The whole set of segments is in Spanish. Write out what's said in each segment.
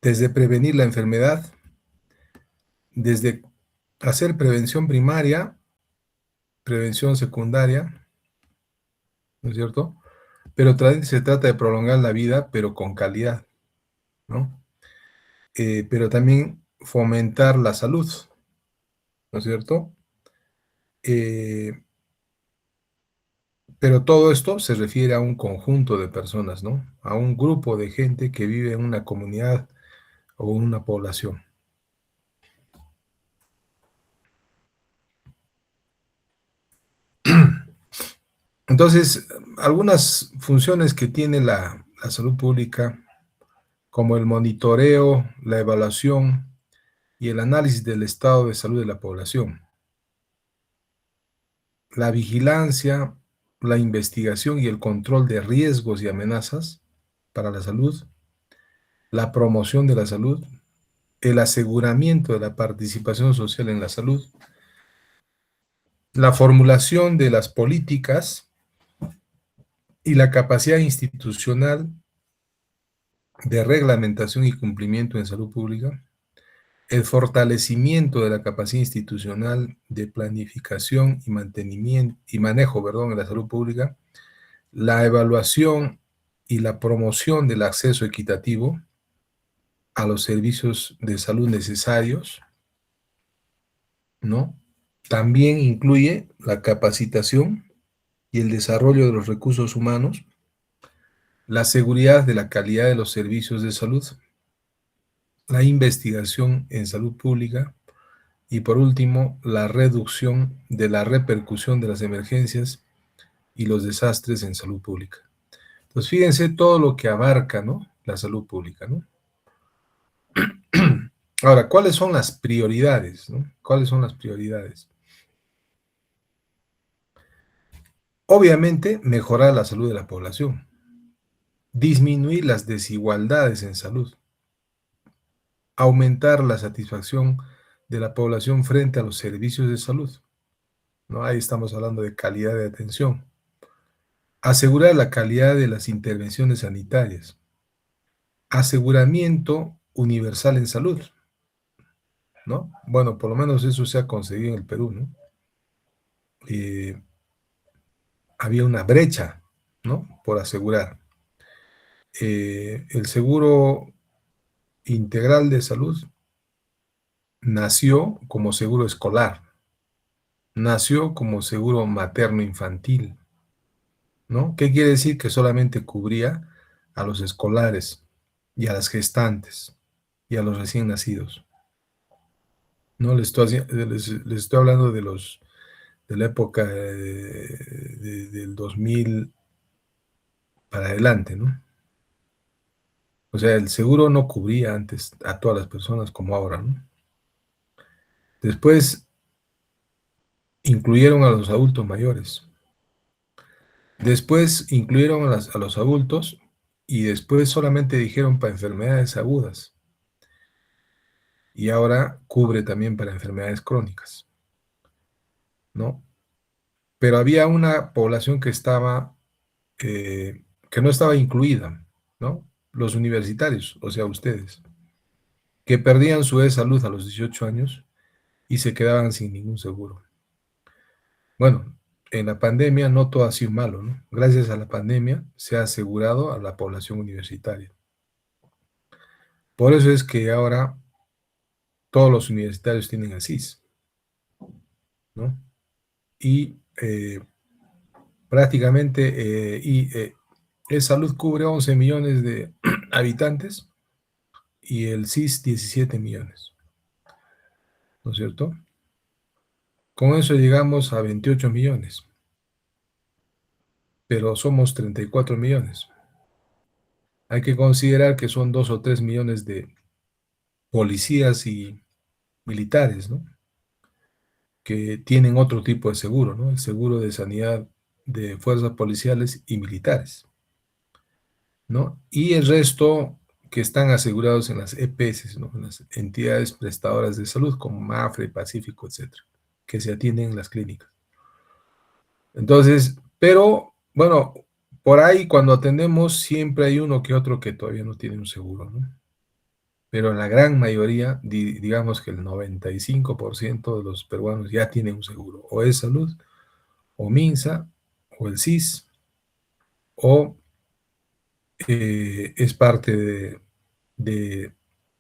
desde prevenir la enfermedad, desde hacer prevención primaria, prevención secundaria, ¿no es cierto? Pero también se trata de prolongar la vida, pero con calidad, ¿no? Pero también fomentar la salud, ¿no es cierto? Eh, pero todo esto se refiere a un conjunto de personas, ¿no? A un grupo de gente que vive en una comunidad o una población. Entonces, algunas funciones que tiene la salud pública, como el monitoreo, la evaluación y el análisis del estado de salud de la población, la vigilancia, la investigación y el control de riesgos y amenazas para la salud, la promoción de la salud, el aseguramiento de la participación social en la salud, la formulación de las políticas y la capacidad institucional de reglamentación y cumplimiento en salud pública, el fortalecimiento de la capacidad institucional de planificación y mantenimiento y manejo, perdón, en la salud pública, la evaluación y la promoción del acceso equitativo a los servicios de salud necesarios, ¿no? También incluye la capacitación y el desarrollo de los recursos humanos, la seguridad de la calidad de los servicios de salud, la investigación en salud pública y por último, la reducción de la repercusión de las emergencias y los desastres en salud pública. Entonces, fíjense todo lo que abarca, ¿no? La salud pública, ¿no? Ahora, ¿cuáles son las prioridades, ¿no? ¿Cuáles son las prioridades? Obviamente, mejorar la salud de la población, disminuir las desigualdades en salud, aumentar la satisfacción de la población frente a los servicios de salud, ¿no? Ahí estamos hablando de calidad de atención. Asegurar la calidad de las intervenciones sanitarias. Aseguramiento universal en salud, ¿no? Bueno, por lo menos eso se ha conseguido en el Perú, ¿no? Había una brecha, ¿no? Por asegurar. El seguro integral de salud nació como seguro escolar, nació como seguro materno-infantil, ¿no? ¿Qué quiere decir? Que solamente cubría a los escolares y a las gestantes y a los recién nacidos. No les estoy hablando de la época del 2000 para adelante, ¿no? O sea, el seguro no cubría antes a todas las personas como ahora, ¿no? Después incluyeron a los adultos mayores. Después incluyeron a los adultos y después solamente dijeron para enfermedades agudas. Y ahora cubre también para enfermedades crónicas, ¿no? Pero había una población que no estaba incluida, ¿no? Los universitarios, o sea, ustedes, que perdían su salud a los 18 años y se quedaban sin ningún seguro. Bueno, en la pandemia no todo ha sido malo, ¿no? Gracias a la pandemia se ha asegurado a la población universitaria. Por eso es que ahora todos los universitarios tienen el SIS, ¿no? Y prácticamente salud cubre 11 millones de habitantes y el SIS 17 millones, ¿no es cierto? Con eso llegamos a 28 millones, pero somos 34 millones. Hay que considerar que son 2 o 3 millones de policías y militares, ¿no? Que tienen otro tipo de seguro, ¿no? El seguro de sanidad de fuerzas policiales y militares, ¿no? Y el resto que están asegurados en las EPS, ¿no? En las entidades prestadoras de salud como MAFRE, Pacífico, etcétera, que se atienden en las clínicas. Entonces, pero bueno, por ahí cuando atendemos siempre hay uno que otro que todavía no tiene un seguro, ¿no? pero la gran mayoría, digamos que el 95% de los peruanos ya tienen un seguro, o es salud, o MINSA, o el SIS, o es parte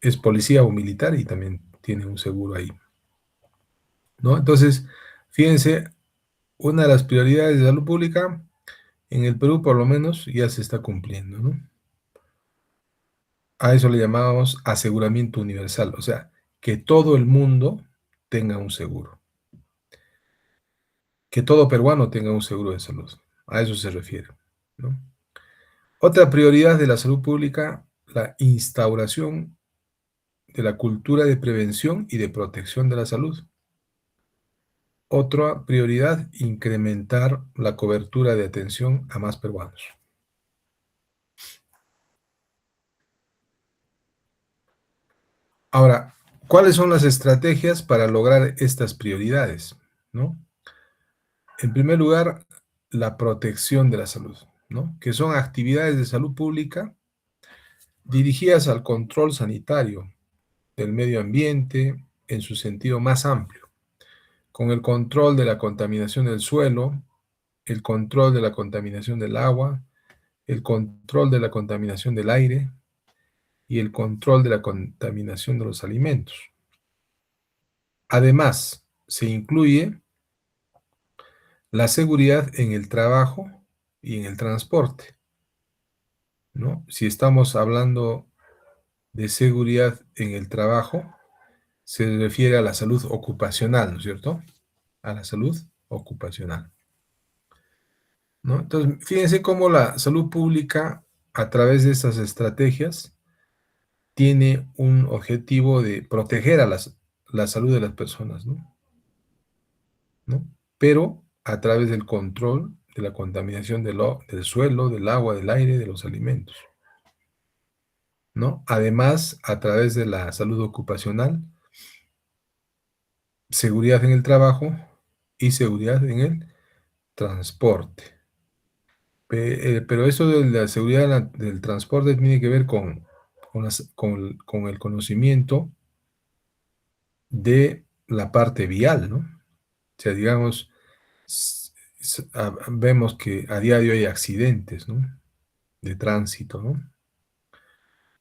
es policía o militar y también tiene un seguro ahí, ¿no? Entonces, fíjense, una de las prioridades de salud pública en el Perú por lo menos ya se está cumpliendo, ¿no? A eso le llamamos aseguramiento universal, o sea, que todo el mundo tenga un seguro, que todo peruano tenga un seguro de salud. A eso se refiere, ¿no? Otra prioridad de la salud pública, la instauración de la cultura de prevención y de protección de la salud. Otra prioridad, incrementar la cobertura de atención a más peruanos. Ahora, ¿cuáles son las estrategias para lograr estas prioridades? ¿No? En primer lugar, la protección de la salud, ¿no? Que son actividades de salud pública dirigidas al control sanitario del medio ambiente en su sentido más amplio, con el control de la contaminación del suelo, el control de la contaminación del agua, el control de la contaminación del aire y el control de la contaminación de los alimentos. Además, se incluye la seguridad en el trabajo y en el transporte, ¿no? Si estamos hablando de seguridad en el trabajo, se refiere a la salud ocupacional, ¿no es cierto? A la salud ocupacional, ¿no? Entonces, fíjense cómo la salud pública, a través de estas estrategias, tiene un objetivo de proteger a la salud de las personas, ¿no? ¿No? Pero a través del control de la contaminación del suelo, del agua, del aire, de los alimentos, ¿no? Además, a través de la salud ocupacional, seguridad en el trabajo y seguridad en el transporte. Pero eso de la seguridad del transporte tiene que ver con el conocimiento de la parte vial, ¿no? O sea, digamos, vemos que a diario hay accidentes, ¿no? De tránsito, ¿no?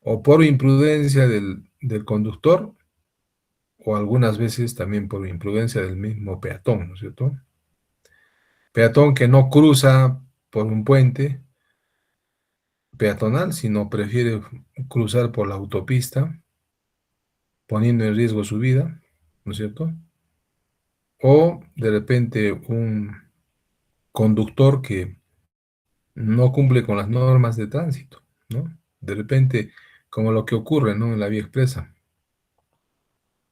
O por imprudencia del conductor, o algunas veces también por imprudencia del mismo peatón, ¿no es cierto? Peatón que no cruza por un puente peatonal, sino prefiere cruzar por la autopista, poniendo en riesgo su vida, ¿no es cierto? O de repente un conductor que no cumple con las normas de tránsito, ¿no? De repente, como lo que ocurre, ¿no? En la vía expresa.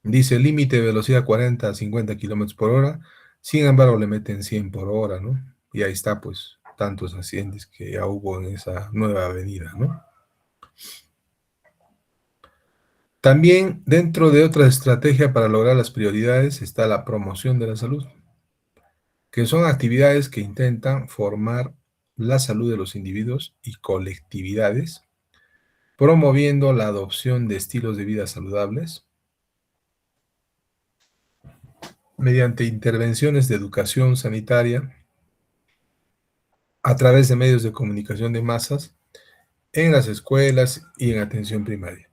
Dice límite de velocidad 40 a 50 kilómetros por hora, sin embargo le meten 100 por hora, ¿no? Y ahí está, pues, tantos accidentes que ya hubo en esa nueva avenida, ¿no? También dentro de otra estrategia para lograr las prioridades está la promoción de la salud, que son actividades que intentan formar la salud de los individuos y colectividades, promoviendo la adopción de estilos de vida saludables mediante intervenciones de educación sanitaria a través de medios de comunicación de masas en las escuelas y en atención primaria.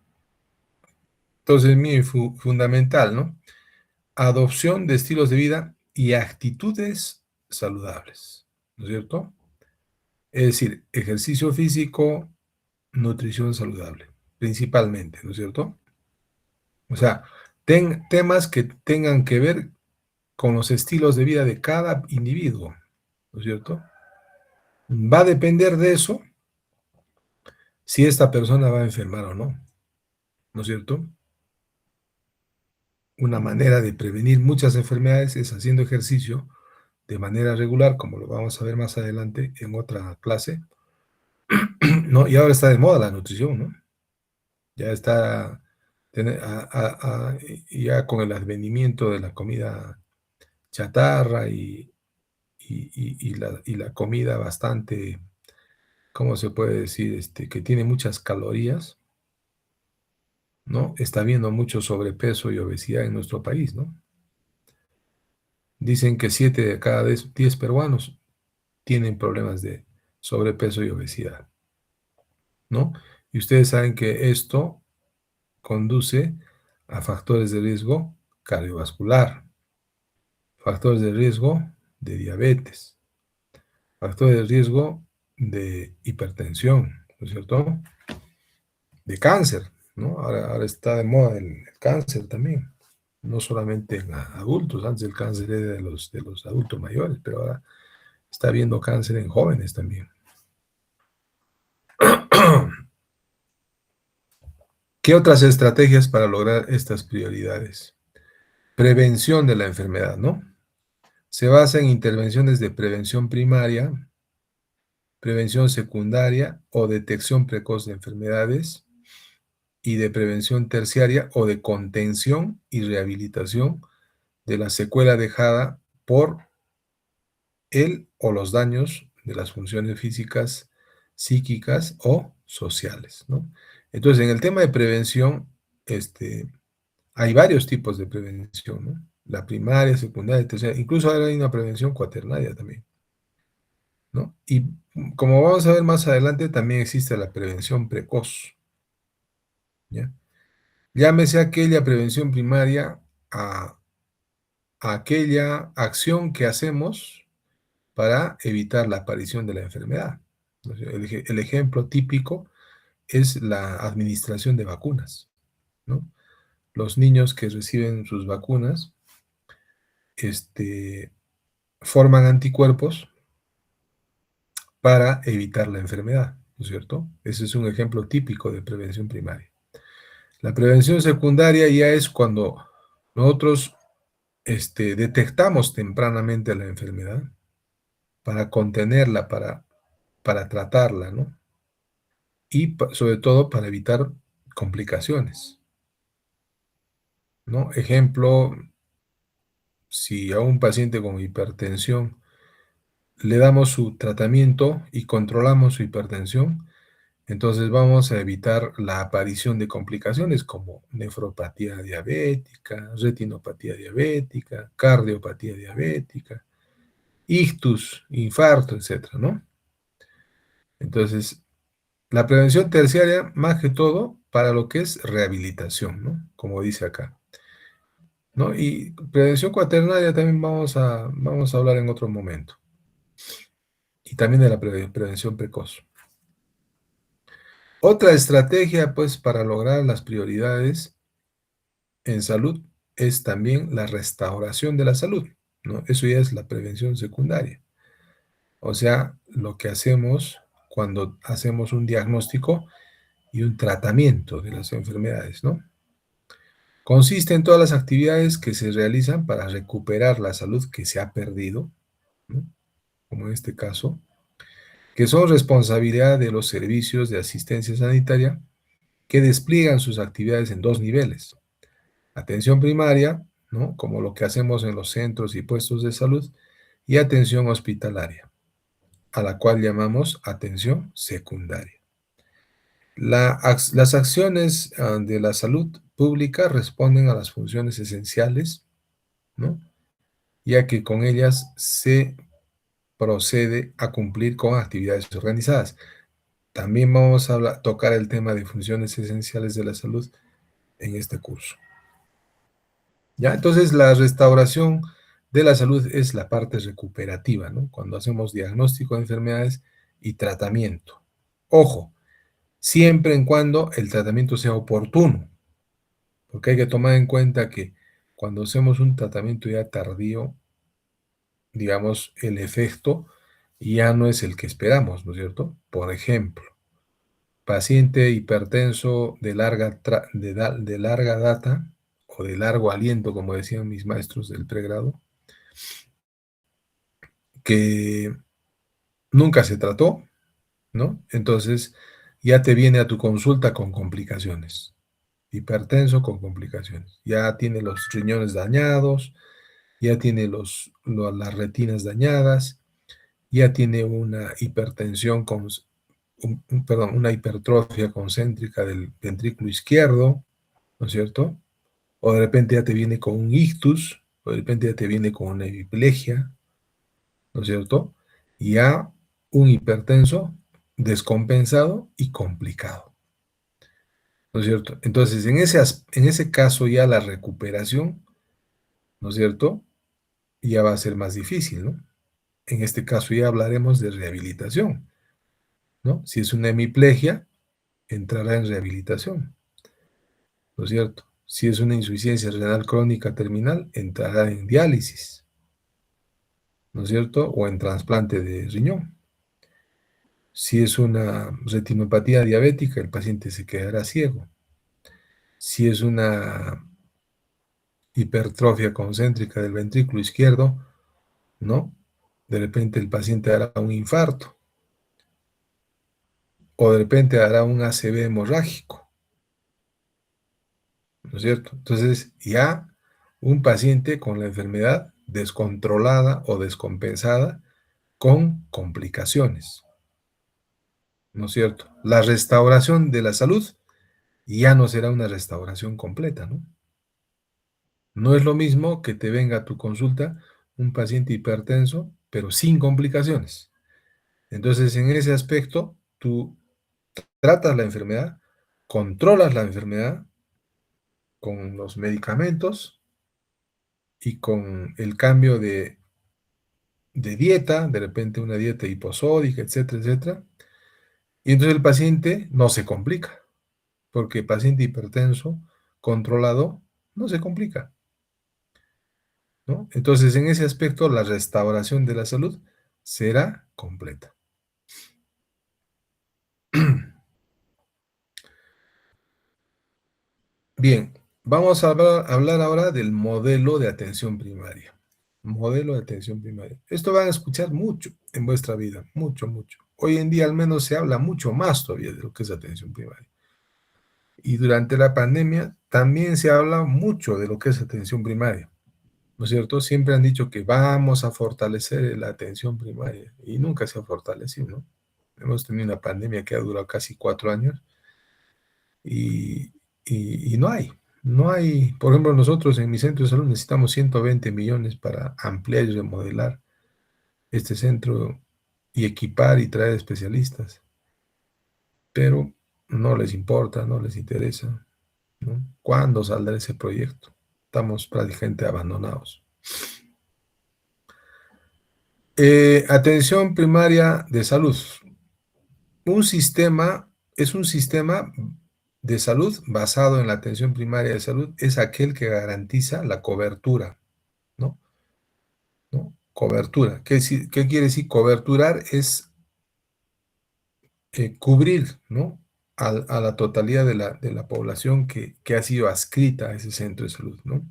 Entonces, muy fundamental, ¿no? Adopción de estilos de vida y actitudes saludables, ¿no es cierto? Es decir, ejercicio físico, nutrición saludable, principalmente, ¿no es cierto? O sea, temas que tengan que ver con los estilos de vida de cada individuo, ¿no es cierto? Va a depender de eso si esta persona va a enfermar o no, ¿no es cierto? Una manera de prevenir muchas enfermedades es haciendo ejercicio de manera regular, como lo vamos a ver más adelante en otra clase, ¿no? Y ahora está de moda la nutrición, ¿no? Ya está, ya con el advenimiento de la comida chatarra y la comida bastante, ¿cómo se puede decir? Que tiene muchas calorías, ¿no? Está habiendo mucho sobrepeso y obesidad en nuestro país, ¿no? Dicen que 7 de cada 10 peruanos tienen problemas de sobrepeso y obesidad, ¿no? Y ustedes saben que esto conduce a factores de riesgo cardiovascular, factores de riesgo de diabetes, factores de riesgo de hipertensión, ¿no es cierto? De cáncer, ¿no? Ahora está de moda el cáncer también, no solamente en adultos, antes el cáncer era de los adultos mayores, pero ahora está habiendo cáncer en jóvenes también. ¿Qué otras estrategias para lograr estas prioridades? Prevención de la enfermedad, ¿no? Se basa en intervenciones de prevención primaria, prevención secundaria o detección precoz de enfermedades y de prevención terciaria o de contención y rehabilitación de la secuela dejada por el o los daños de las funciones físicas, psíquicas o sociales, ¿no? Entonces, en el tema de prevención, hay varios tipos de prevención, ¿no? La primaria, secundaria, terciaria, incluso ahora hay una prevención cuaternaria también, ¿no? Y como vamos a ver más adelante, también existe la prevención precoz, ¿ya? Llámese aquella prevención primaria a aquella acción que hacemos para evitar la aparición de la enfermedad. El ejemplo típico es la administración de vacunas, ¿no? Los niños que reciben sus vacunas, este, forman anticuerpos para evitar la enfermedad, ¿no es cierto? Ese es un ejemplo típico de prevención primaria. La prevención secundaria ya es cuando nosotros detectamos tempranamente la enfermedad para contenerla, para tratarla, ¿no? Y sobre todo para evitar complicaciones, ¿no? Ejemplo, si a un paciente con hipertensión le damos su tratamiento y controlamos su hipertensión, entonces vamos a evitar la aparición de complicaciones como nefropatía diabética, retinopatía diabética, cardiopatía diabética, ictus, infarto, etcétera, ¿no? Entonces, la prevención terciaria, más que todo, para lo que es rehabilitación, ¿no? Como dice acá, ¿no? Y prevención cuaternaria también vamos a hablar en otro momento. Y también de la prevención precoz. Otra estrategia, pues, para lograr las prioridades en salud es también la restauración de la salud, ¿no? Eso ya es la prevención secundaria. O sea, lo que hacemos cuando hacemos un diagnóstico y un tratamiento de las enfermedades, ¿no? Consiste en todas las actividades que se realizan para recuperar la salud que se ha perdido, ¿no? Como en este caso, que son responsabilidad de los servicios de asistencia sanitaria que despliegan sus actividades en dos niveles. Atención primaria, ¿no? Como lo que hacemos en los centros y puestos de salud, y atención hospitalaria, a la cual llamamos atención secundaria. Las acciones de la salud pública responden a las funciones esenciales, ¿no? Ya que con ellas se procede a cumplir con actividades organizadas. También vamos a tocar el tema de funciones esenciales de la salud en este curso. ¿Ya? Entonces, la restauración de la salud es la parte recuperativa, ¿no? Cuando hacemos diagnóstico de enfermedades y tratamiento. Ojo, siempre en cuando el tratamiento sea oportuno, porque hay que tomar en cuenta que cuando hacemos un tratamiento ya tardío, digamos, el efecto ya no es el que esperamos, ¿no es cierto? Por ejemplo, paciente hipertenso de larga data o de largo aliento, como decían mis maestros del pregrado, que nunca se trató, ¿no? Entonces ya te viene a tu consulta con complicaciones. Hipertenso con complicaciones. Ya tiene los riñones dañados, ya tiene las retinas dañadas, ya tiene una hipertensión perdón, una hipertrofia concéntrica del ventrículo izquierdo, ¿no es cierto? O de repente ya te viene con un ictus, o de repente ya te viene con una hemiplegia, ¿no es cierto? Y ya un hipertenso descompensado y complicado, ¿no es cierto? Entonces, en ese caso ya la recuperación, ¿no es cierto? Ya va a ser más difícil, ¿no? En este caso ya hablaremos de rehabilitación, ¿no? Si es una hemiplegia, entrará en rehabilitación, ¿no es cierto? Si es una insuficiencia renal crónica terminal, entrará en diálisis, ¿no es cierto? O en trasplante de riñón. Si es una retinopatía diabética, el paciente se quedará ciego. Si es una hipertrofia concéntrica del ventrículo izquierdo, ¿no? De repente el paciente hará un infarto o de repente hará un ACV hemorrágico, ¿no es cierto? Entonces ya un paciente con la enfermedad descontrolada o descompensada con complicaciones, ¿no es cierto? La restauración de la salud ya no será una restauración completa, ¿no? No es lo mismo que te venga a tu consulta un paciente hipertenso, pero sin complicaciones. Entonces, en ese aspecto, tú tratas la enfermedad, controlas la enfermedad con los medicamentos y con el cambio de dieta, de repente una dieta hiposódica, etcétera, etcétera. Y entonces el paciente no se complica, porque el paciente hipertenso controlado no se complica, ¿no? Entonces, en ese aspecto, la restauración de la salud será completa. Bien, vamos a hablar ahora del modelo de atención primaria. Modelo de atención primaria. Esto van a escuchar mucho en vuestra vida, mucho, mucho. Hoy en día al menos se habla mucho más todavía de lo que es atención primaria. Y durante la pandemia también se habla mucho de lo que es atención primaria, ¿no es cierto? Siempre han dicho que vamos a fortalecer la atención primaria y nunca se ha fortalecido, ¿no? Hemos tenido una pandemia que ha durado casi 4 años y, y no hay, por ejemplo, nosotros en mi centro de salud necesitamos 120 millones para ampliar y remodelar este centro y equipar y traer especialistas, pero no les importa, no les interesa, ¿no? ¿Cuándo saldrá ese proyecto? Estamos prácticamente abandonados. Atención primaria de salud. Un sistema es un sistema de salud basado en la atención primaria de salud, es aquel que garantiza la cobertura, ¿no? ¿No? Cobertura. ¿Qué quiere decir coberturar? Es cubrir, ¿no? A la totalidad de la población que ha sido adscrita a ese centro de salud, ¿no?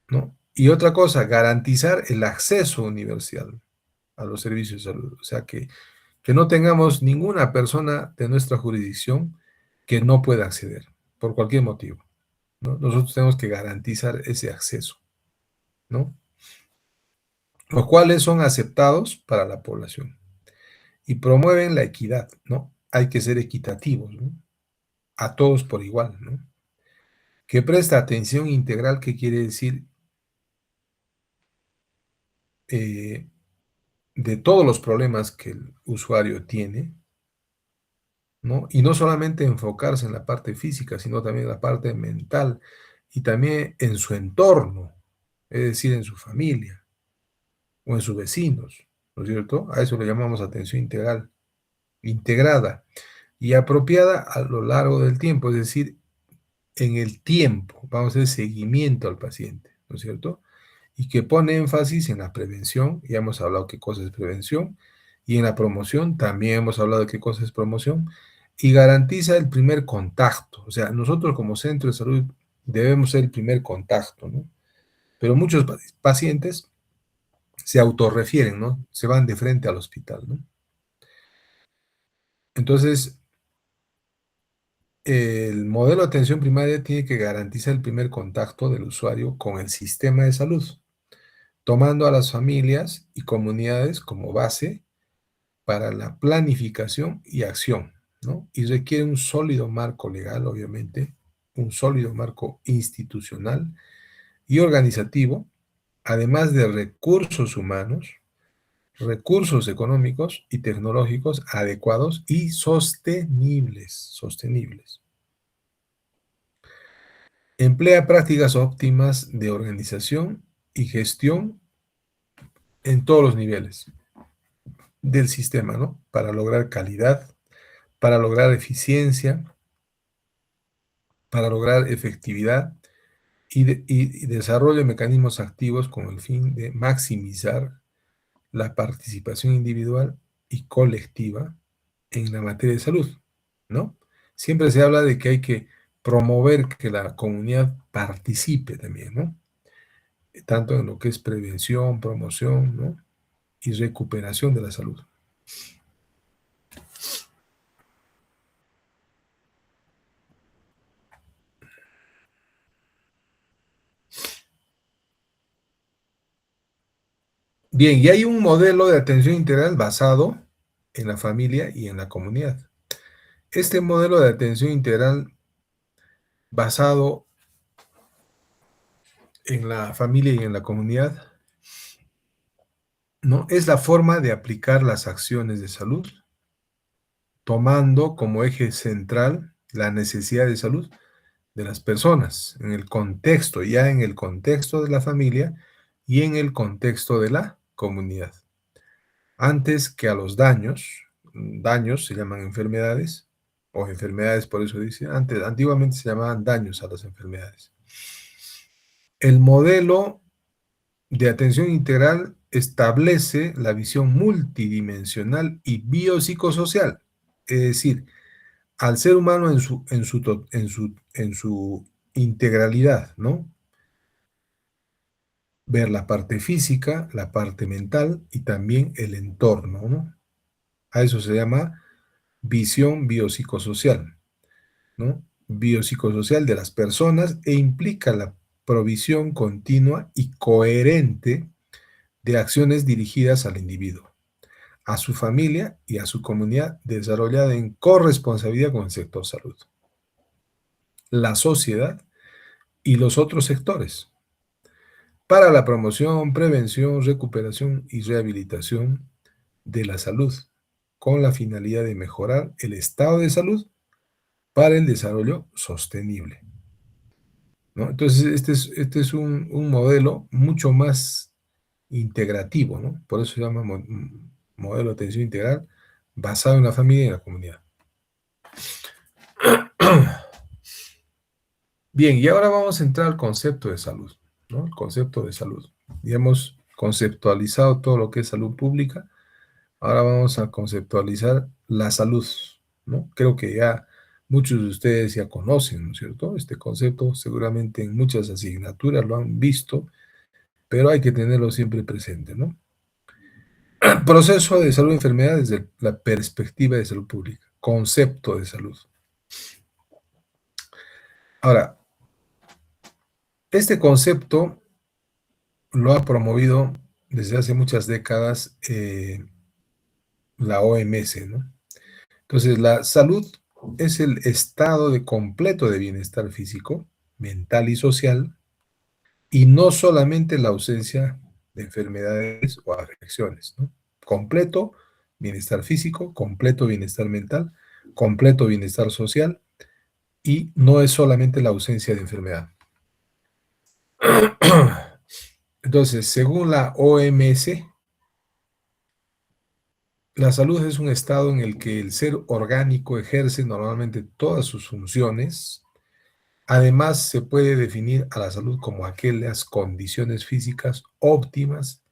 ¿No? Y otra cosa, garantizar el acceso universal a los servicios de salud. O sea, que no tengamos ninguna persona de nuestra jurisdicción que no pueda acceder, por cualquier motivo, ¿no? Nosotros tenemos que garantizar ese acceso, ¿no? Los cuales son aceptados para la población y promueven la equidad, ¿no? Hay que ser equitativos, ¿no? A todos por igual, ¿no? Que presta atención integral, ¿qué quiere decir? Eh, de todos los problemas que el usuario tiene, ¿no? Y no solamente enfocarse en la parte física, sino también en la parte mental y también en su entorno, es decir, en su familia o en sus vecinos, ¿no es cierto? A eso le llamamos atención integral, integrada y apropiada a lo largo del tiempo, es decir, en el tiempo, vamos a hacer seguimiento al paciente, ¿no es cierto? Y que pone énfasis en la prevención, ya hemos hablado qué cosa es prevención, y en la promoción, también hemos hablado de qué cosa es promoción, y garantiza el primer contacto, o sea, nosotros como centro de salud debemos ser el primer contacto, ¿no? Pero muchos pacientes se autorrefieren, ¿no? Se van de frente al hospital, ¿no? Entonces, el modelo de atención primaria tiene que garantizar el primer contacto del usuario con el sistema de salud, tomando a las familias y comunidades como base para la planificación y acción, ¿no? Y requiere un sólido marco legal, obviamente, un sólido marco institucional y organizativo, además de recursos humanos, recursos económicos y tecnológicos adecuados y sostenibles. Emplea prácticas óptimas de organización y gestión en todos los niveles del sistema, ¿no? Para lograr calidad, para lograr eficiencia, para lograr efectividad y desarrolla mecanismos activos con el fin de maximizar la participación individual y colectiva en la materia de salud, ¿no? Siempre se habla de que hay que promover que la comunidad participe también, ¿no? Tanto en lo que es prevención, promoción, ¿no? Y recuperación de la salud. Bien, y hay un modelo de atención integral basado en la familia y en la comunidad. Este modelo de atención integral basado en la familia y en la comunidad, ¿no? Es la forma de aplicar las acciones de salud, tomando como eje central la necesidad de salud de las personas, en el contexto, ya en el contexto de la familia y en el contexto de la comunidad. Antes que a los daños se llaman enfermedades, o enfermedades, por eso dice, antiguamente se llamaban daños a las enfermedades. El modelo de atención integral establece la visión multidimensional y biopsicosocial, es decir, al ser humano en su integralidad, ¿no? Ver la parte física, la parte mental y también el entorno, ¿no? A eso se llama visión biopsicosocial, ¿no? Biopsicosocial de las personas e implica la provisión continua y coherente de acciones dirigidas al individuo, a su familia y a su comunidad, desarrollada en corresponsabilidad con el sector salud, la sociedad y los otros sectores, para la promoción, prevención, recuperación y rehabilitación de la salud, con la finalidad de mejorar el estado de salud para el desarrollo sostenible, ¿no? Entonces, este es un modelo mucho más integrativo, ¿no? Por eso se llama modelo de atención integral basado en la familia y en la comunidad. Bien, y ahora vamos a entrar al concepto de salud, ¿no? El concepto de salud. Ya hemos conceptualizado todo lo que es salud pública, ahora vamos a conceptualizar la salud, ¿no? Creo que ya muchos de ustedes ya conocen, ¿no es cierto? Este concepto seguramente en muchas asignaturas lo han visto, pero hay que tenerlo siempre presente, ¿no? Proceso de salud y enfermedad desde la perspectiva de salud pública, concepto de salud. Ahora, este concepto lo ha promovido desde hace muchas décadas la OMS, ¿no? Entonces, la salud es el estado de completo de bienestar físico, mental y social, y no solamente la ausencia de enfermedades o afecciones, ¿no? Completo bienestar físico, completo bienestar mental, completo bienestar social, y no es solamente la ausencia de enfermedad. Entonces, según la OMS, la salud es un estado en el que el ser orgánico ejerce normalmente todas sus funciones. Además, se puede definir a la salud como aquellas condiciones físicas óptimas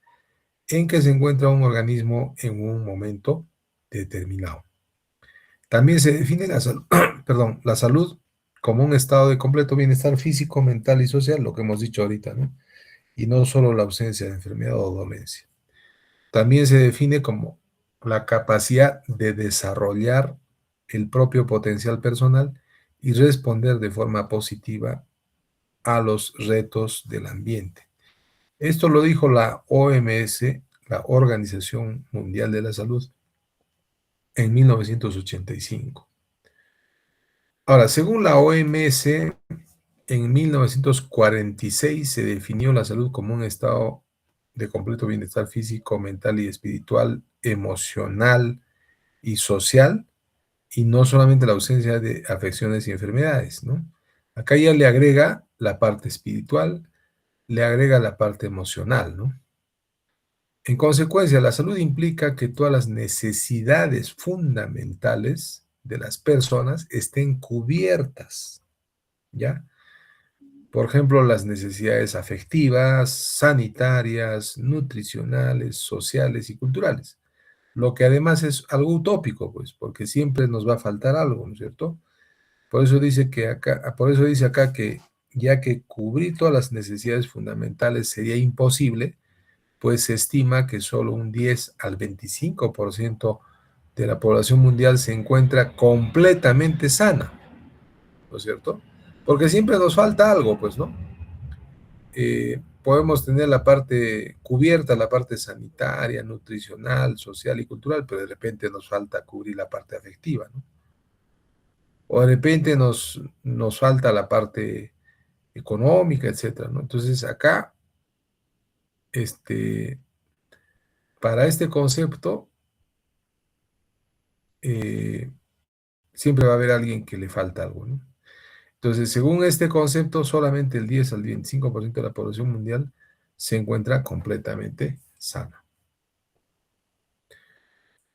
en que se encuentra un organismo en un momento determinado. También se define la salud, perdón, la salud como un estado de completo bienestar físico, mental y social, lo que hemos dicho ahorita, ¿no? Y no solo la ausencia de enfermedad o dolencia. También se define como la capacidad de desarrollar el propio potencial personal y responder de forma positiva a los retos del ambiente. Esto lo dijo la OMS, la Organización Mundial de la Salud, en 1985. Ahora, según la OMS, en 1946 se definió la salud como un estado de completo bienestar físico, mental y espiritual, emocional y social, y no solamente la ausencia de afecciones y enfermedades, ¿no? Acá ya le agrega la parte espiritual, le agrega la parte emocional, ¿no? En consecuencia, la salud implica que todas las necesidades fundamentales de las personas estén cubiertas, ¿ya? Por ejemplo, las necesidades afectivas, sanitarias, nutricionales, sociales y culturales. Lo que además es algo utópico, pues, porque siempre nos va a faltar algo, ¿no es cierto? Por eso dice acá que ya que cubrir todas las necesidades fundamentales sería imposible, pues se estima que solo un 10 al 25% de la población mundial se encuentra completamente sana, ¿no es cierto? Porque siempre nos falta algo, pues, ¿no? Podemos tener la parte cubierta, la parte sanitaria, nutricional, social y cultural, pero de repente nos falta cubrir la parte afectiva, ¿no? O de repente nos falta la parte económica, etcétera, ¿no? Entonces acá, este, para este concepto, eh, siempre va a haber alguien que le falta algo, ¿no? Entonces, según este concepto, solamente el 10 al 25% de la población mundial se encuentra completamente sana.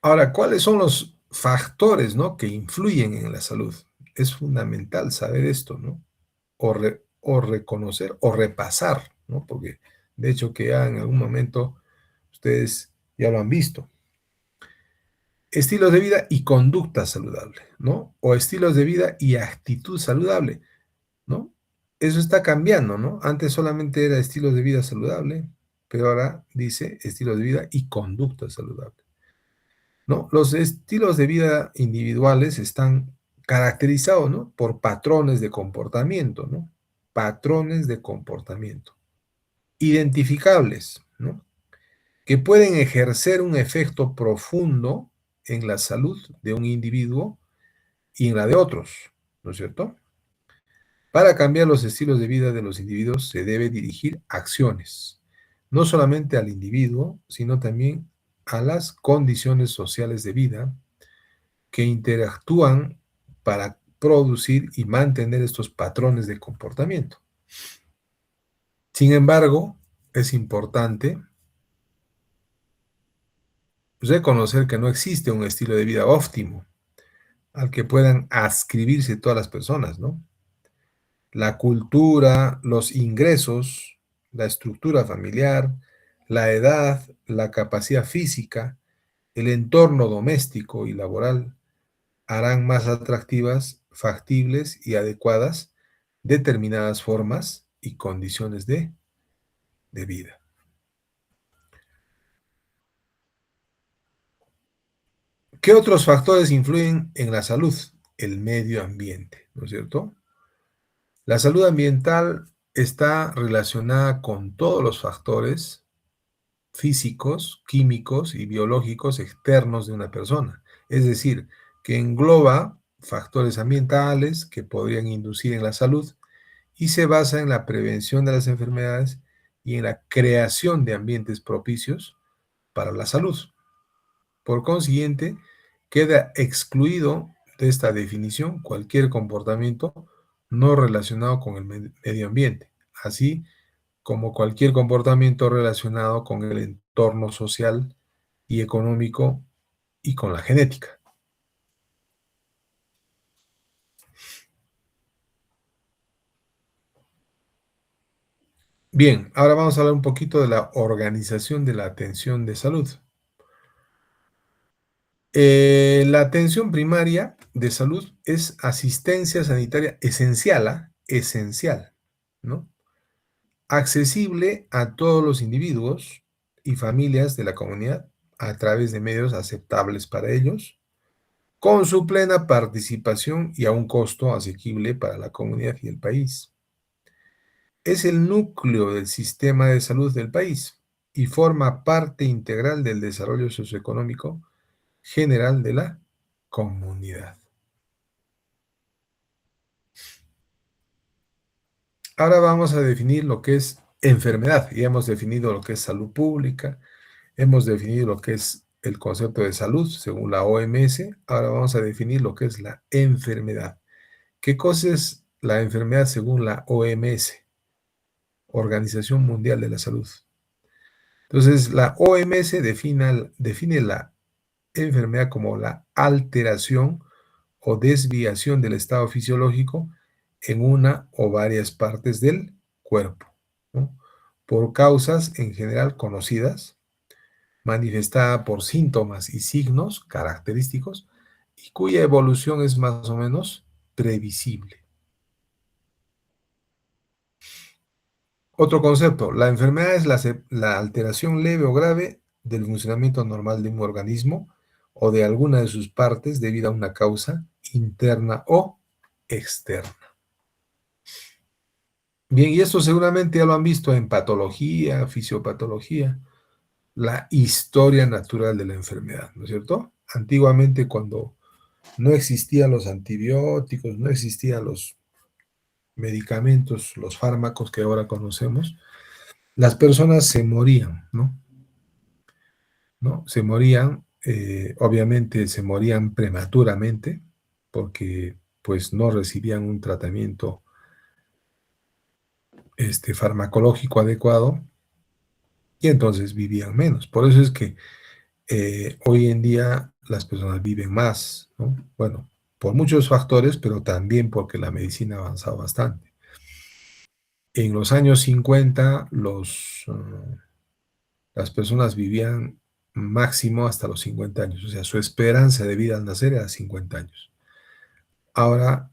Ahora, ¿cuáles son los factores, ¿no?, que influyen en la salud? Es fundamental saber esto, ¿no? O reconocer o repasar, ¿no? Porque de hecho que ya en algún momento ustedes ya lo han visto. Estilos de vida y conducta saludable, ¿no? O estilos de vida y actitud saludable, ¿no? Eso está cambiando, ¿no? Antes solamente era estilos de vida saludable, pero ahora dice estilos de vida y conducta saludable, ¿no? Los estilos de vida individuales están caracterizados, ¿no?, por patrones de comportamiento, ¿no? Patrones de comportamiento identificables, ¿no?, que pueden ejercer un efecto profundo en la salud de un individuo y en la de otros, ¿no es cierto? Para cambiar los estilos de vida de los individuos se debe dirigir acciones, no solamente al individuo, sino también a las condiciones sociales de vida que interactúan para producir y mantener estos patrones de comportamiento. Sin embargo, es importante reconocer que no existe un estilo de vida óptimo al que puedan adscribirse todas las personas, ¿no? La cultura, los ingresos, la estructura familiar, la edad, la capacidad física, el entorno doméstico y laboral harán más atractivas, factibles y adecuadas determinadas formas y condiciones de vida. ¿Qué otros factores influyen en la salud? El medio ambiente, ¿no es cierto? La salud ambiental está relacionada con todos los factores físicos, químicos y biológicos externos de una persona. Es decir, que engloba factores ambientales que podrían inducir en la salud y se basa en la prevención de las enfermedades y en la creación de ambientes propicios para la salud. Por consiguiente, queda excluido de esta definición cualquier comportamiento no relacionado con el medio ambiente, así como cualquier comportamiento relacionado con el entorno social y económico y con la genética. Bien, ahora vamos a hablar un poquito de la organización de la atención de salud. La atención primaria de salud es asistencia sanitaria esencial, ¿ah? Esencial, ¿no? Accesible a todos los individuos y familias de la comunidad a través de medios aceptables para ellos, con su plena participación y a un costo asequible para la comunidad y el país. Es el núcleo del sistema de salud del país y forma parte integral del desarrollo socioeconómico general de la comunidad. Ahora vamos a definir lo que es enfermedad. Ya hemos definido lo que es salud pública, hemos definido lo que es el concepto de salud según la OMS. Ahora vamos a definir lo que es la enfermedad. ¿Qué cosa es la enfermedad según la OMS, Organización Mundial de la Salud? Entonces, la OMS define la enfermedad como la alteración o desviación del estado fisiológico en una o varias partes del cuerpo, ¿no? Por causas en general conocidas, manifestada por síntomas y signos característicos y cuya evolución es más o menos previsible. Otro concepto, la enfermedad es la alteración leve o grave del funcionamiento normal de un organismo o de alguna de sus partes debido a una causa interna o externa. Bien, y esto seguramente ya lo han visto en patología, fisiopatología, la historia natural de la enfermedad, ¿no es cierto? Antiguamente, cuando no existían los antibióticos, no existían los medicamentos, los fármacos que ahora conocemos, las personas se morían, ¿no? ¿No? Se morían, obviamente se morían prematuramente, porque pues no recibían un tratamiento farmacológico adecuado y entonces vivían menos. Por eso es que hoy en día las personas viven más, ¿no? Bueno, por muchos factores, pero también porque la medicina ha avanzado bastante. En los años 50, las personas vivían máximo hasta los 50 años, o sea, su esperanza de vida al nacer era 50 años. Ahora,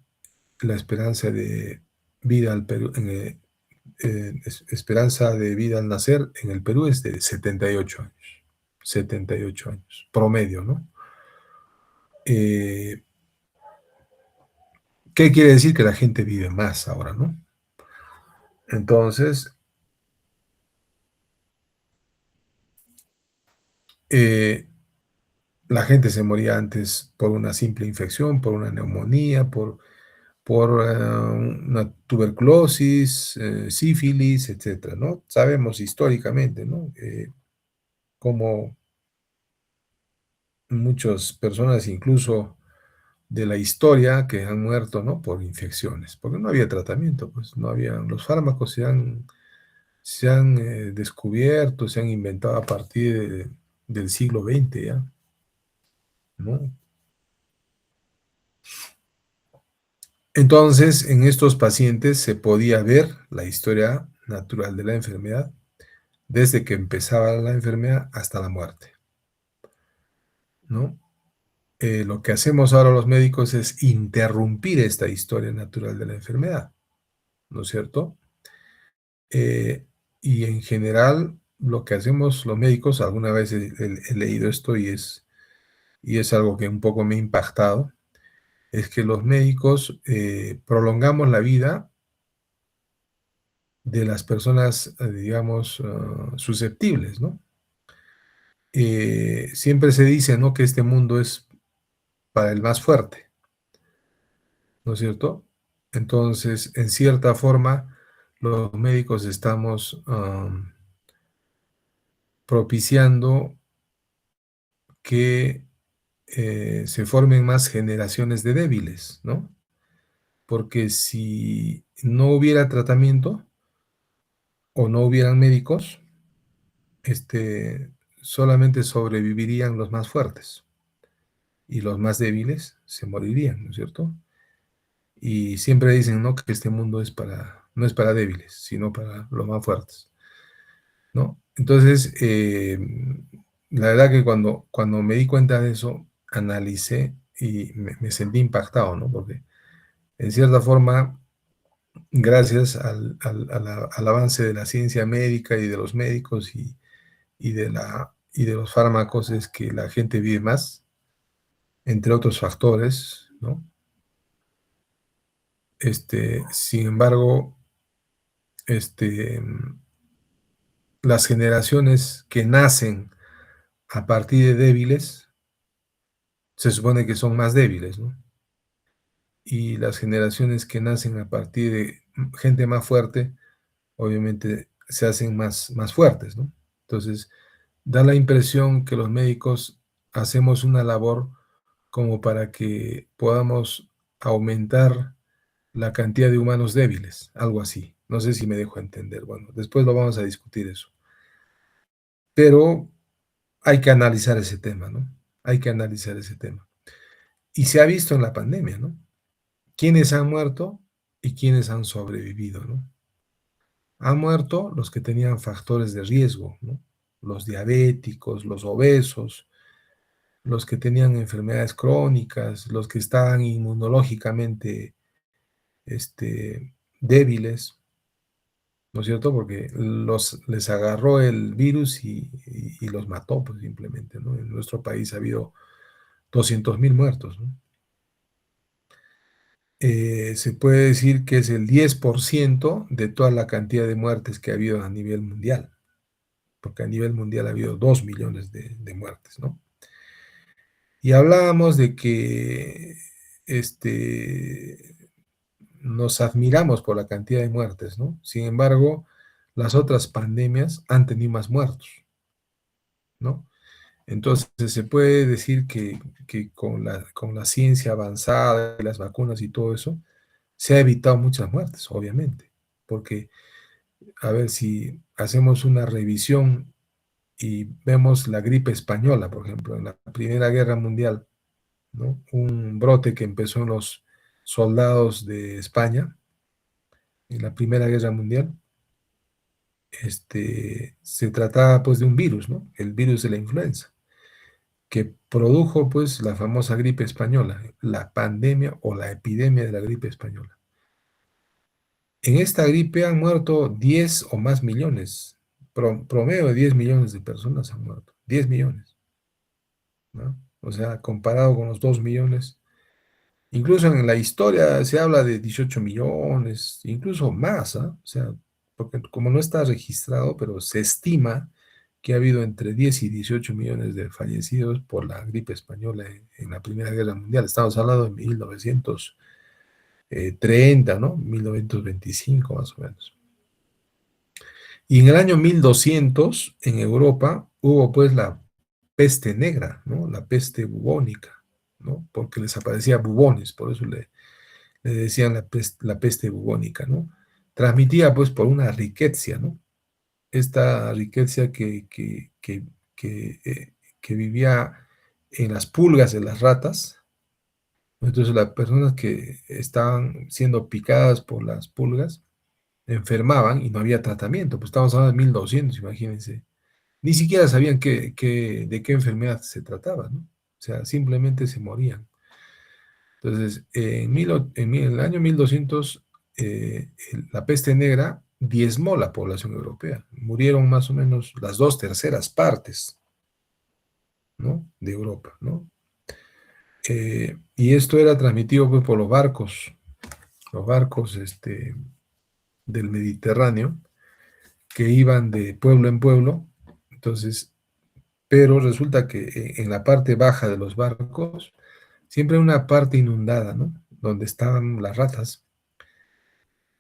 la esperanza de vida al Perú, esperanza de vida al nacer en el Perú es de 78 años. 78 años, promedio, ¿no? Eh, ¿Qué quiere decir? Que la gente vive más ahora, ¿no? Entonces, eh, la gente se moría antes por una simple infección, por una neumonía, por una tuberculosis, sífilis, etcétera, ¿no? Sabemos históricamente, ¿no? Cómo muchas personas, incluso de la historia, que han muerto, ¿no? Por infecciones, porque no había tratamiento, pues no había, los fármacos se han descubierto, se han inventado a partir del siglo XX, ¿ya? ¿No? Entonces, en estos pacientes se podía ver la historia natural de la enfermedad, desde que empezaba la enfermedad hasta la muerte, ¿no? Lo que hacemos ahora los médicos es interrumpir esta historia natural de la enfermedad, ¿no es cierto? Eh, y en general, lo que hacemos los médicos, alguna vez he leído esto y es algo que un poco me ha impactado, es que los médicos prolongamos la vida de las personas, digamos, susceptibles, ¿no? Siempre se dice, ¿no? Que este mundo es para el más fuerte, ¿no es cierto? Entonces, en cierta forma, los médicos estamos propiciando que se formen más generaciones de débiles, ¿no? Porque si no hubiera tratamiento o no hubieran médicos, solamente sobrevivirían los más fuertes y los más débiles se morirían, ¿no es cierto? Y siempre dicen, ¿no? Que este mundo no es para débiles, sino para los más fuertes, ¿no? Entonces, la verdad que cuando me di cuenta de eso, analicé y me sentí impactado, ¿no? Porque en cierta forma, gracias al avance de la ciencia médica y de los médicos y de los fármacos, es que la gente vive más, entre otros factores, ¿no? Sin embargo, este, las generaciones que nacen a partir de débiles, se supone que son más débiles, ¿no? Y las generaciones que nacen a partir de gente más fuerte, obviamente se hacen más fuertes, ¿no? Entonces, da la impresión que los médicos hacemos una labor como para que podamos aumentar la cantidad de humanos débiles, algo así. No sé si me dejo entender. Bueno, después lo vamos a discutir eso. Pero hay que analizar ese tema, ¿no? Hay que analizar ese tema. Y se ha visto en la pandemia, ¿no? Quiénes han muerto y quiénes han sobrevivido, ¿no? Han muerto los que tenían factores de riesgo, ¿no? Los diabéticos, los obesos, los que tenían enfermedades crónicas, los que estaban inmunológicamente débiles, ¿no es cierto? Porque les agarró el virus y los mató, pues simplemente, ¿no? En nuestro país ha habido 200.000 muertos, ¿no? Se puede decir que es el 10% de toda la cantidad de muertes que ha habido a nivel mundial, porque a nivel mundial ha habido 2 millones de muertes, ¿no? Y hablábamos de que nos admiramos por la cantidad de muertes, ¿no? Sin embargo, las otras pandemias han tenido más muertos, ¿no? Entonces, se puede decir que con la ciencia avanzada, las vacunas y todo eso, se ha evitado muchas muertes, obviamente, porque, a ver, si hacemos una revisión y vemos la gripe española, por ejemplo, en la Primera Guerra Mundial, ¿no? Un brote que empezó en los soldados de España en la Primera Guerra Mundial, se trataba pues de un virus, ¿no? El virus de la influenza, que produjo pues la famosa gripe española, la pandemia o la epidemia de la gripe española. En esta gripe han muerto 10 o más millones, promedio de 10 millones de personas han muerto, 10 millones, ¿no? O sea, comparado con los 2 millones, incluso en la historia se habla de 18 millones, incluso más, ¿ah? O sea, porque como no está registrado, pero se estima que ha habido entre 10 y 18 millones de fallecidos por la gripe española en la Primera Guerra Mundial. Estamos hablando de 1930, ¿no? 1925 más o menos. Y en el año 1200, en Europa, hubo pues la peste negra, ¿no? La peste bubónica, ¿no? Porque les aparecía bubones, por eso le decían la peste bubónica, ¿no? Transmitida pues por una riqueza, ¿no? Esta riqueza que vivía en las pulgas de las ratas. Entonces las personas que estaban siendo picadas por las pulgas enfermaban y no había tratamiento. Pues estamos hablando de 1200, imagínense. Ni siquiera sabían de qué enfermedad se trataba, ¿no? O sea, simplemente se morían. Entonces, en el año 1200, la peste negra diezmó la población europea. Murieron más o menos las 2/3 partes, ¿no? De Europa, ¿no? Y esto era transmitido pues, por los barcos del Mediterráneo, que iban de pueblo en pueblo. Entonces, pero resulta que en la parte baja de los barcos siempre hay una parte inundada, ¿no? Donde estaban las ratas.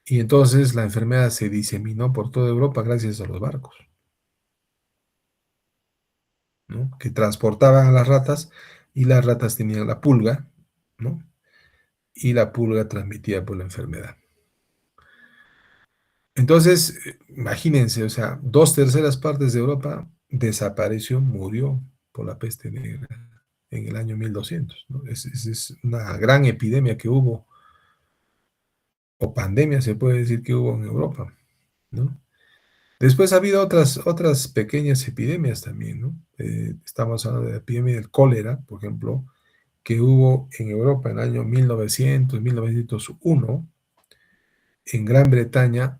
Y entonces la enfermedad se diseminó por toda Europa gracias a los barcos, ¿no? Que transportaban a las ratas y las ratas tenían la pulga, ¿no? Y la pulga transmitía por la enfermedad. Entonces, imagínense, o sea, 2/3 partes de Europa desapareció, murió por la peste negra en el año 1200, ¿no? Es una gran epidemia que hubo, o pandemia se puede decir que hubo en Europa, ¿no? Después ha habido otras pequeñas epidemias también, ¿no? Estamos hablando de la epidemia del cólera, por ejemplo, que hubo en Europa en el año 1900, 1901, en Gran Bretaña,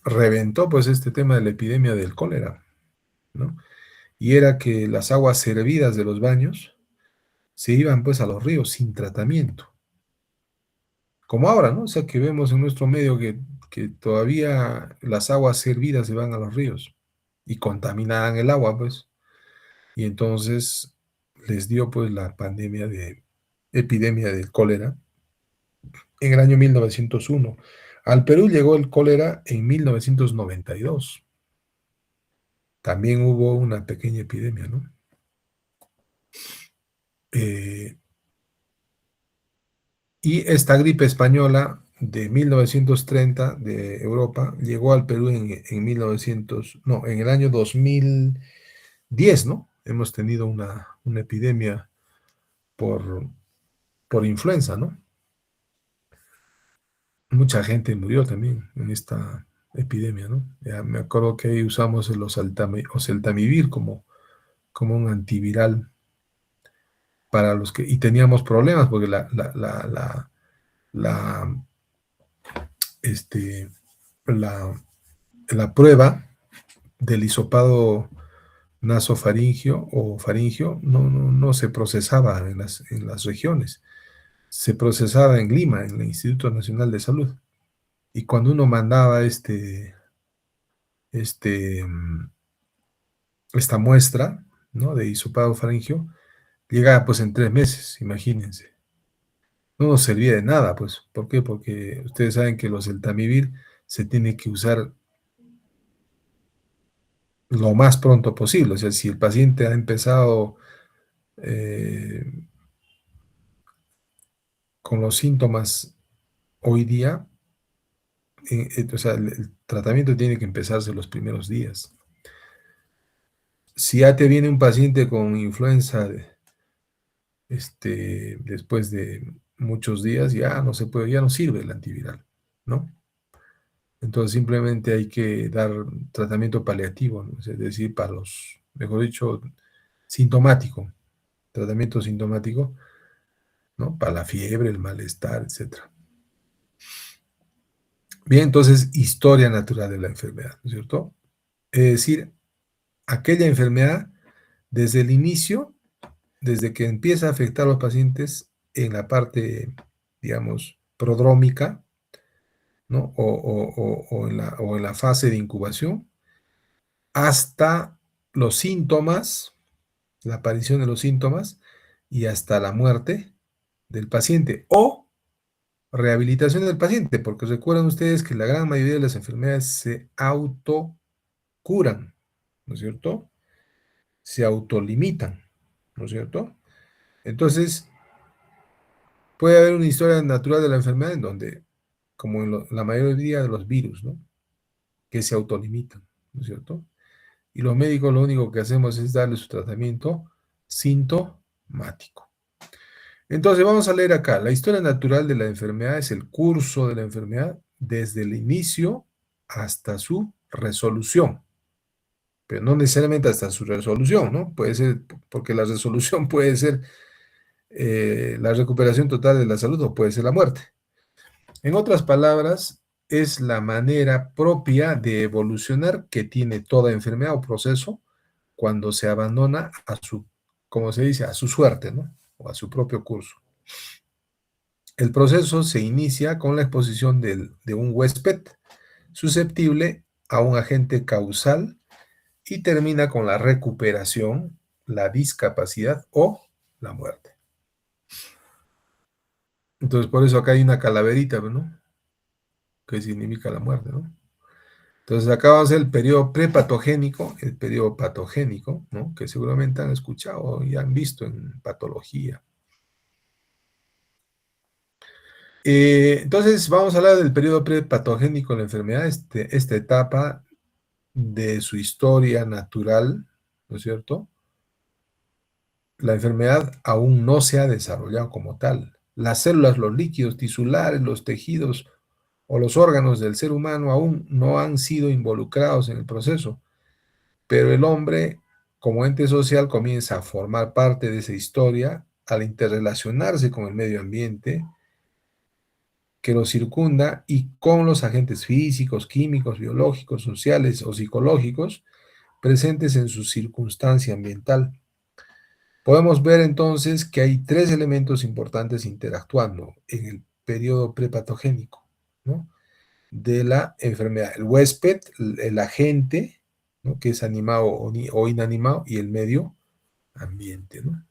reventó pues este tema de la epidemia del cólera, ¿no? Y era que las aguas servidas de los baños se iban pues a los ríos sin tratamiento, como ahora, ¿no? O sea, que vemos en nuestro medio que todavía las aguas servidas se van a los ríos y contaminaban el agua, pues, y entonces les dio pues la epidemia del cólera, en el año 1901. Al Perú llegó el cólera en 1992. También hubo una pequeña epidemia, ¿no? Eh, y esta gripe española de 1930 de Europa llegó al Perú en 1900, no, en el año 2010, ¿no? Hemos tenido una epidemia por, por influenza, ¿no? Mucha gente murió también en esta epidemia, ¿no? Ya me acuerdo que ahí usamos el oseltamivir como un antiviral para los que, y teníamos problemas porque la, este, la, la prueba del hisopado nasofaringio o faringio no se procesaba en las regiones, se procesaba en Lima, en el Instituto Nacional de Salud. Y cuando uno mandaba este, esta muestra, ¿no? De hisopado faringio, llegaba pues en 3 meses, imagínense. No nos servía de nada, pues. ¿Por qué? Porque ustedes saben que los del Tamivir se tiene que usar lo más pronto posible. O sea, si el paciente ha empezado eh, con los síntomas hoy día, o sea, el tratamiento tiene que empezarse los primeros días. Si ya te viene un paciente con influenza después de muchos días, ya no se puede, ya no sirve el antiviral, ¿no? Entonces simplemente hay que dar tratamiento paliativo, ¿no? Es decir, para los, mejor dicho, sintomático, tratamiento sintomático, ¿no? Para la fiebre, el malestar, etcétera. Bien, entonces, historia natural de la enfermedad, ¿no es cierto? Es decir, aquella enfermedad, desde el inicio, desde que empieza a afectar a los pacientes en la parte, digamos, prodrómica, ¿no? O en la fase de incubación, hasta los síntomas, la aparición de los síntomas y hasta la muerte del paciente o rehabilitación del paciente, porque recuerdan ustedes que la gran mayoría de las enfermedades se autocuran, ¿no es cierto? Se autolimitan, ¿no es cierto? Entonces, puede haber una historia natural de la enfermedad en donde, como en la mayoría de los virus, ¿no? Que se autolimitan, ¿no es cierto? Y los médicos lo único que hacemos es darle su tratamiento sintomático. Entonces vamos a leer acá. La historia natural de la enfermedad es el curso de la enfermedad desde el inicio hasta su resolución. Pero no necesariamente hasta su resolución, ¿no? Puede ser, porque la resolución puede ser la recuperación total de la salud o puede ser la muerte. En otras palabras, es la manera propia de evolucionar que tiene toda enfermedad o proceso cuando se abandona a su, como se dice, a su suerte, ¿no? O a su propio curso. El proceso se inicia con la exposición de un huésped susceptible a un agente causal y termina con la recuperación, la discapacidad o la muerte. Entonces, por eso acá hay una calaverita, ¿no? Que significa la muerte, ¿no? Entonces, acá vamos a ver el periodo prepatogénico, el periodo patogénico, ¿no? Que seguramente han escuchado y han visto en patología. Entonces, vamos a hablar del periodo prepatogénico de la enfermedad, esta etapa de su historia natural, ¿no es cierto? La enfermedad aún no se ha desarrollado como tal. Las células, los líquidos tisulares, los tejidos o los órganos del ser humano aún no han sido involucrados en el proceso, pero el hombre, como ente social, comienza a formar parte de esa historia al interrelacionarse con el medio ambiente que lo circunda y con los agentes físicos, químicos, biológicos, sociales o psicológicos presentes en su circunstancia ambiental. Podemos ver entonces que hay tres elementos importantes interactuando en el periodo prepatogénico, ¿no? De la enfermedad. El huésped, el agente, ¿no? Que es animado o inanimado, y el medio ambiente, ¿no?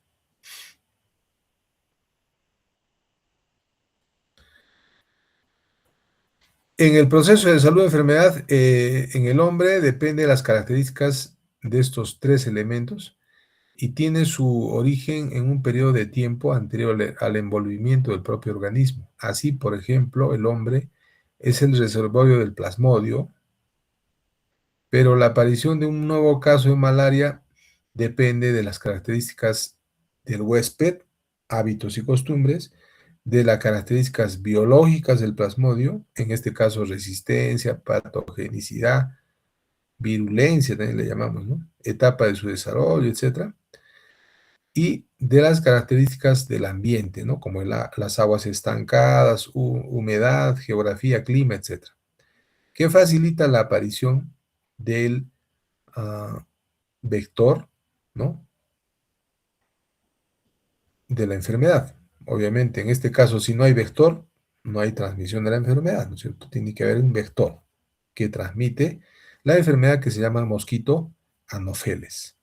En el proceso de salud y enfermedad, en el hombre depende de las características de estos tres elementos y tiene su origen en un periodo de tiempo anterior al envolvimiento del propio organismo. Así, por ejemplo, el hombre es el reservorio del plasmodio, pero la aparición de un nuevo caso de malaria depende de las características del huésped, hábitos y costumbres, de las características biológicas del plasmodio, en este caso resistencia, patogenicidad, virulencia, también le llamamos, ¿no? Etapa de su desarrollo, etcétera, y de las características del ambiente, ¿no? Como las aguas estancadas, humedad, geografía, clima, etcétera, que facilita la aparición del vector, ¿no? De la enfermedad. Obviamente, en este caso, si no hay vector, no hay transmisión de la enfermedad, ¿no es cierto? Tiene que haber un vector que transmite la enfermedad que se llama mosquito anófeles.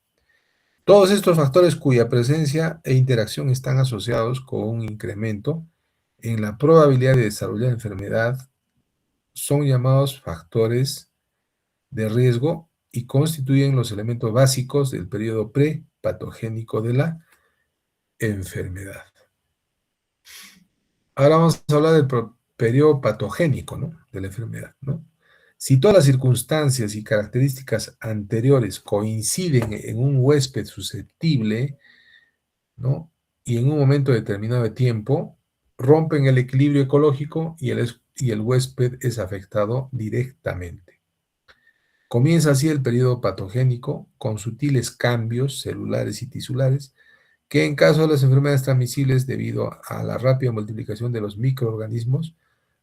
Todos estos factores cuya presencia e interacción están asociados con un incremento en la probabilidad de desarrollar enfermedad son llamados factores de riesgo y constituyen los elementos básicos del periodo prepatogénico de la enfermedad. Ahora vamos a hablar del periodo patogénico, ¿no? De la enfermedad, ¿no? Si todas las circunstancias y características anteriores coinciden en un huésped susceptible, ¿no? Y en un momento determinado de tiempo, rompen el equilibrio ecológico y el huésped es afectado directamente. Comienza así el periodo patogénico con sutiles cambios celulares y tisulares que en caso de las enfermedades transmisibles debido a la rápida multiplicación de los microorganismos,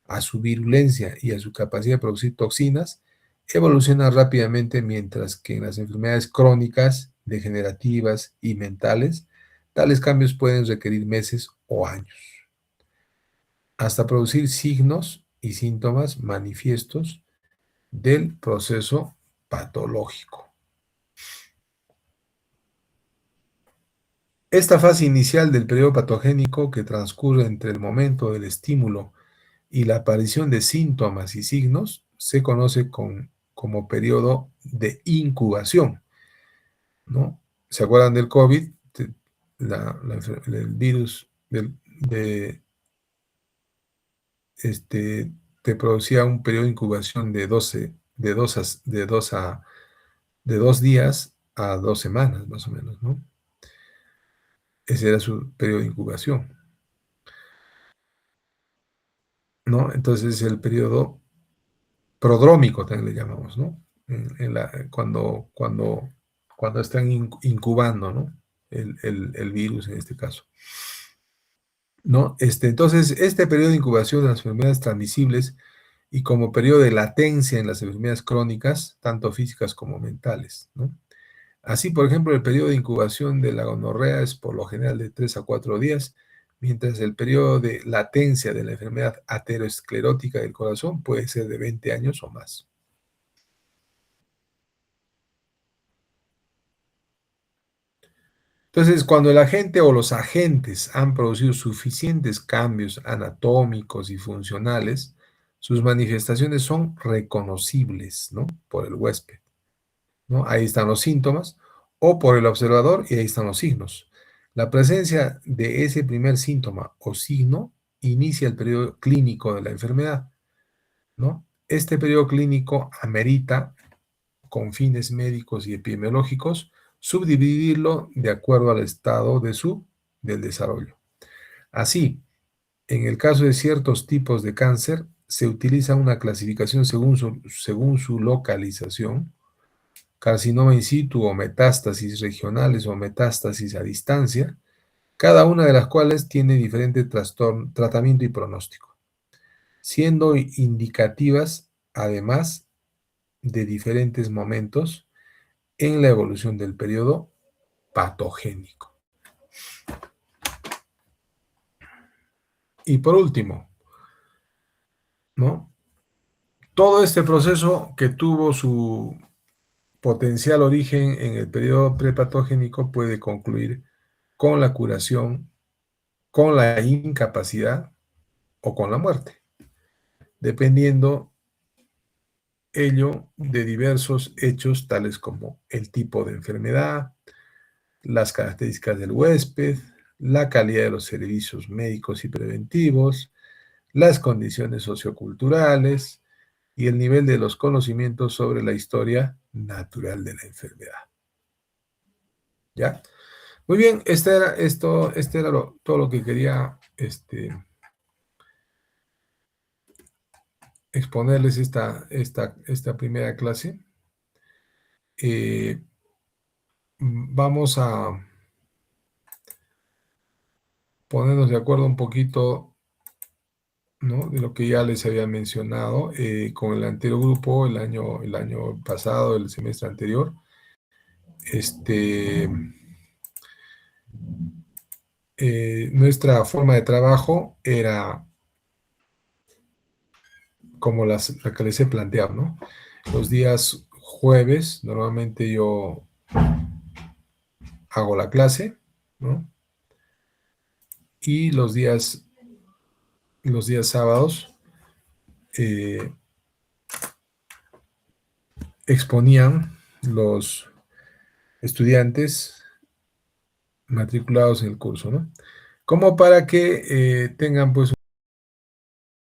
a su virulencia y a su capacidad de producir toxinas, evoluciona rápidamente, mientras que en las enfermedades crónicas, degenerativas y mentales, tales cambios pueden requerir meses o años, hasta producir signos y síntomas manifiestos del proceso patológico. Esta fase inicial del periodo patogénico, que transcurre entre el momento del estímulo y la aparición de síntomas y signos, se conoce como periodo de incubación, ¿no? ¿Se acuerdan del COVID? El virus te producía un periodo de incubación de 12, de 2 días a 2 semanas, más o menos, ¿no? Ese era su periodo de incubación, ¿no? Entonces el periodo prodrómico también le llamamos, ¿no? Cuando están incubando, ¿no? El virus en este caso, ¿no? Entonces, este periodo de incubación de las enfermedades transmisibles y como periodo de latencia en las enfermedades crónicas, tanto físicas como mentales, ¿no? Así, por ejemplo, el periodo de incubación de la gonorrea es por lo general de 3 a 4 días, mientras el periodo de latencia de la enfermedad aterosclerótica del corazón puede ser de 20 años o más. Entonces, cuando el agente o los agentes han producido suficientes cambios anatómicos y funcionales, sus manifestaciones son reconocibles, ¿no? Por el huésped, ¿no? Ahí están los síntomas, o por el observador, y ahí están los signos. La presencia de ese primer síntoma o signo inicia el periodo clínico de la enfermedad, ¿no? Este periodo clínico amerita, con fines médicos y epidemiológicos, subdividirlo de acuerdo al estado del desarrollo. Así, en el caso de ciertos tipos de cáncer, se utiliza una clasificación según su localización: carcinoma in situ o metástasis regionales o metástasis a distancia, cada una de las cuales tiene diferente tratamiento y pronóstico, siendo indicativas además de diferentes momentos en la evolución del periodo patogénico. Y por último, ¿no? Todo este proceso que tuvo su potencial origen en el periodo prepatogénico puede concluir con la curación, con la incapacidad o con la muerte, dependiendo ello de diversos hechos tales como el tipo de enfermedad, las características del huésped, la calidad de los servicios médicos y preventivos, las condiciones socioculturales y el nivel de los conocimientos sobre la historia natural de la enfermedad. ¿Ya? Muy bien, este era todo lo que quería exponerles esta primera clase. Vamos a ponernos de acuerdo un poquito, ¿no?, de lo que ya les había mencionado con el anterior grupo, el año pasado, el semestre anterior. Nuestra forma de trabajo era como la que les he planteado, ¿no? Los días jueves, normalmente yo hago la clase, ¿no? Y los días sábados exponían los estudiantes matriculados en el curso, ¿no? Como para que tengan pues